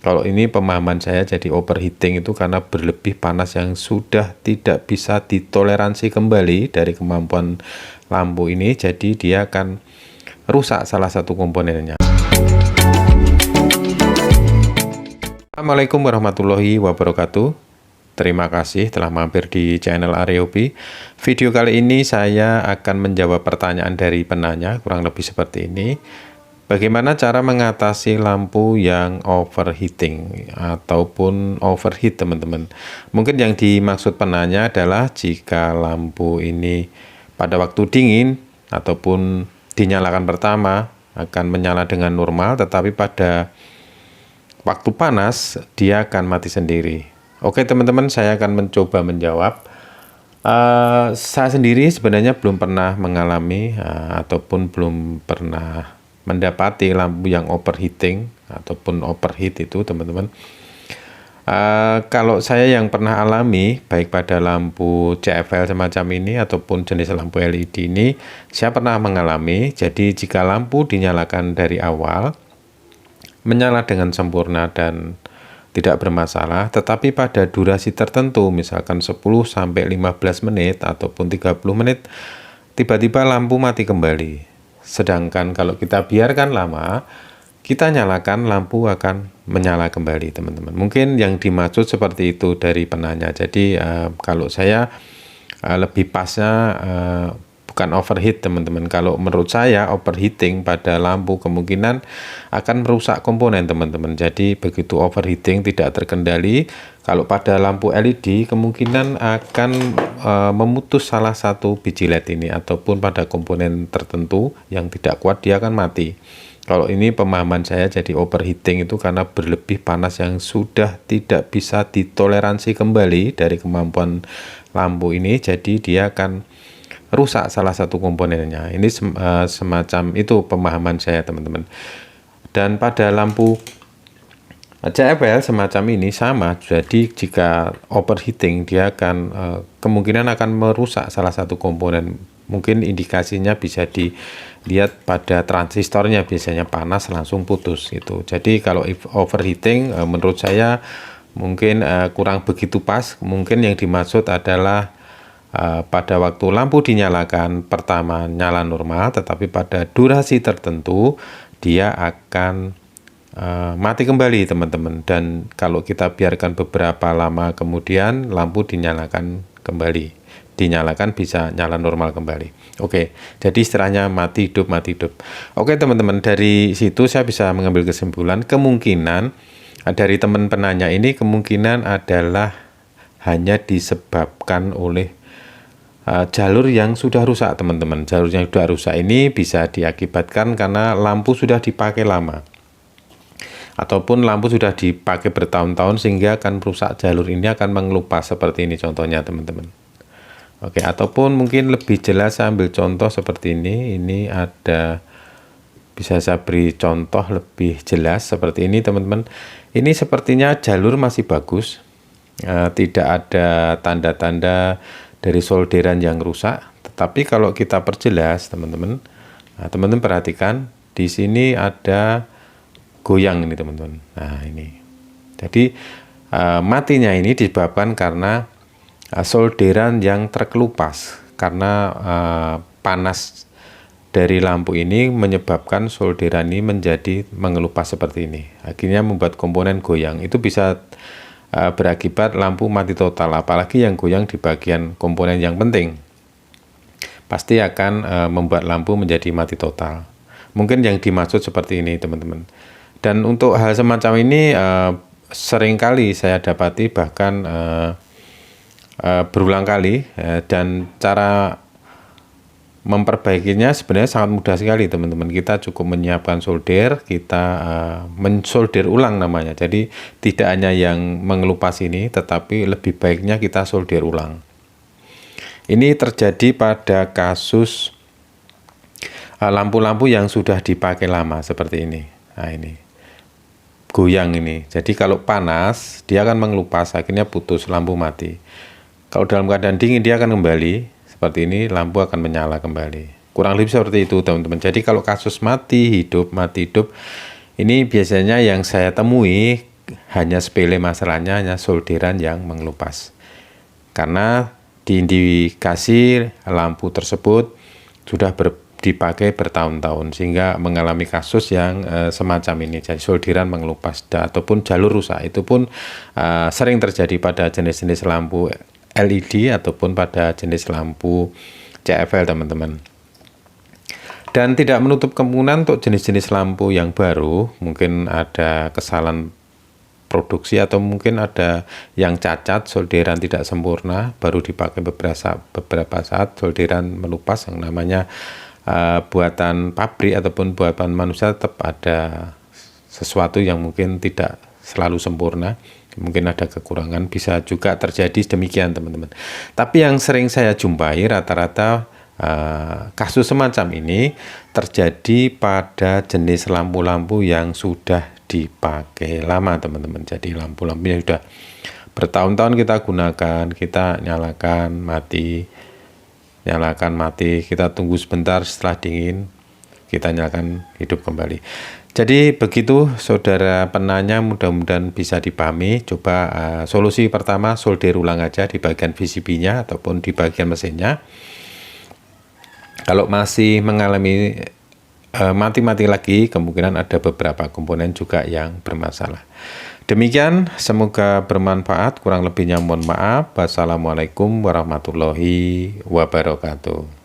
Kalau ini pemahaman saya jadi overheating itu karena berlebih panas yang sudah tidak bisa ditoleransi kembali dari kemampuan lampu ini, jadi dia akan rusak salah satu komponennya. Assalamualaikum warahmatullahi wabarakatuh. Terima kasih telah mampir di channel Aryobi. Video kali ini saya akan menjawab pertanyaan dari penanya, kurang lebih seperti ini. Bagaimana cara mengatasi lampu yang overheating ataupun overheat, teman-teman? Mungkin yang dimaksud penanya adalah jika lampu ini pada waktu dingin ataupun dinyalakan pertama akan menyala dengan normal, tetapi pada waktu panas dia akan mati sendiri. Oke teman-teman, saya akan mencoba menjawab. Saya sendiri sebenarnya belum pernah mengalami ataupun belum pernah mendapati lampu yang overheating ataupun overheat itu, teman-teman. Kalau saya yang pernah alami baik pada lampu CFL semacam ini ataupun jenis lampu LED ini, saya pernah mengalami. Jadi jika lampu dinyalakan dari awal menyala dengan sempurna dan tidak bermasalah, tetapi pada durasi tertentu misalkan 10-15 menit ataupun 30 menit tiba-tiba lampu mati kembali. Sedangkan kalau kita biarkan lama, kita nyalakan, lampu akan menyala kembali, teman-teman. Mungkin yang dimaksud seperti itu dari penanya. Jadi kalau saya lebih pasnya bukan overheat, teman-teman. Kalau menurut saya overheating pada lampu kemungkinan akan merusak komponen, teman-teman. Jadi begitu overheating tidak terkendali, kalau pada lampu LED kemungkinan akan memutus salah satu biji LED ini ataupun pada komponen tertentu yang tidak kuat dia akan mati. Kalau ini pemahaman saya jadi overheating itu karena berlebih panas yang sudah tidak bisa ditoleransi kembali dari kemampuan lampu ini, jadi dia akan rusak salah satu komponennya. Ini semacam itu pemahaman saya, teman-teman. Dan pada lampu CFL semacam ini sama, jadi jika overheating dia akan kemungkinan akan merusak salah satu komponen. Mungkin indikasinya bisa dilihat pada transistornya, biasanya panas langsung putus gitu. Jadi kalau overheating menurut saya mungkin kurang begitu pas. Mungkin yang dimaksud adalah pada waktu lampu dinyalakan pertama nyala normal, tetapi pada durasi tertentu dia akan mati kembali, teman-teman. Dan kalau kita biarkan beberapa lama kemudian lampu dinyalakan kembali, dinyalakan bisa nyala normal kembali. Oke, jadi istilahnya mati hidup, mati hidup. Oke teman-teman, dari situ saya bisa mengambil kesimpulan kemungkinan dari teman penanya ini kemungkinan adalah hanya disebabkan oleh jalur yang sudah rusak, teman-teman. Jalur yang sudah rusak ini bisa diakibatkan karena lampu sudah dipakai lama ataupun lampu sudah dipakai bertahun-tahun sehingga akan merusak jalur ini, akan mengelupas seperti ini contohnya, teman-teman. Oke, ataupun mungkin lebih jelas saya ambil contoh seperti ini. Ini ada, bisa saya beri contoh lebih jelas seperti ini, teman-teman. Ini sepertinya jalur masih bagus, tidak ada tanda-tanda dari solderan yang rusak. Tetapi kalau kita perjelas, teman-teman, nah, teman-teman perhatikan di sini ada goyang ini, teman-teman. Nah ini, jadi matinya ini disebabkan karena solderan yang terkelupas karena panas dari lampu ini menyebabkan solderan ini menjadi mengelupas seperti ini. Akhirnya membuat komponen goyang. Itu bisa berakibat lampu mati total, apalagi yang goyang di bagian komponen yang penting pasti akan membuat lampu menjadi mati total. Mungkin yang dimaksud seperti ini, teman-teman. Dan untuk hal semacam ini seringkali saya dapati, bahkan berulang kali, dan cara memperbaikinya sebenarnya sangat mudah sekali, teman-teman. Kita cukup menyiapkan solder, kita mensolder ulang namanya. Jadi tidak hanya yang mengelupas ini, tetapi lebih baiknya kita solder ulang. Ini terjadi pada kasus lampu-lampu yang sudah dipakai lama seperti ini. Nah ini goyang ini. Jadi kalau panas dia akan mengelupas, akhirnya putus, lampu mati. Kalau dalam keadaan dingin dia akan kembali seperti ini, lampu akan menyala kembali. Kurang lebih seperti itu, teman-teman. Jadi kalau kasus mati hidup ini biasanya yang saya temui hanya sepele masalahnya, hanya solderan yang mengelupas. Karena diindikasi lampu tersebut sudah dipakai bertahun-tahun sehingga mengalami kasus yang semacam ini. Jadi solderan mengelupas ataupun jalur rusak itu pun sering terjadi pada jenis-jenis lampu LED ataupun pada jenis lampu CFL, teman-teman. Dan tidak menutup kemungkinan untuk jenis-jenis lampu yang baru mungkin ada kesalahan produksi atau mungkin ada yang cacat, solderan tidak sempurna, baru dipakai beberapa saat solderan melupas, yang namanya buatan pabrik ataupun buatan manusia tetap ada sesuatu yang mungkin tidak selalu sempurna, mungkin ada kekurangan, bisa juga terjadi demikian, teman-teman. Tapi yang sering saya jumpai rata-rata kasus semacam ini terjadi pada jenis lampu-lampu yang sudah dipakai lama, teman-teman. Jadi lampu-lampunya sudah bertahun-tahun kita gunakan, kita nyalakan mati, kita tunggu sebentar, setelah dingin kita nyalakan hidup kembali. Jadi begitu saudara penanya, mudah-mudahan bisa dipahami. Coba solusi pertama, solder ulang aja di bagian PCB-nya ataupun di bagian mesinnya. Kalau masih mengalami mati-mati lagi, kemungkinan ada beberapa komponen juga yang bermasalah. Demikian, semoga bermanfaat. Kurang lebihnya mohon maaf. Wassalamualaikum warahmatullahi wabarakatuh.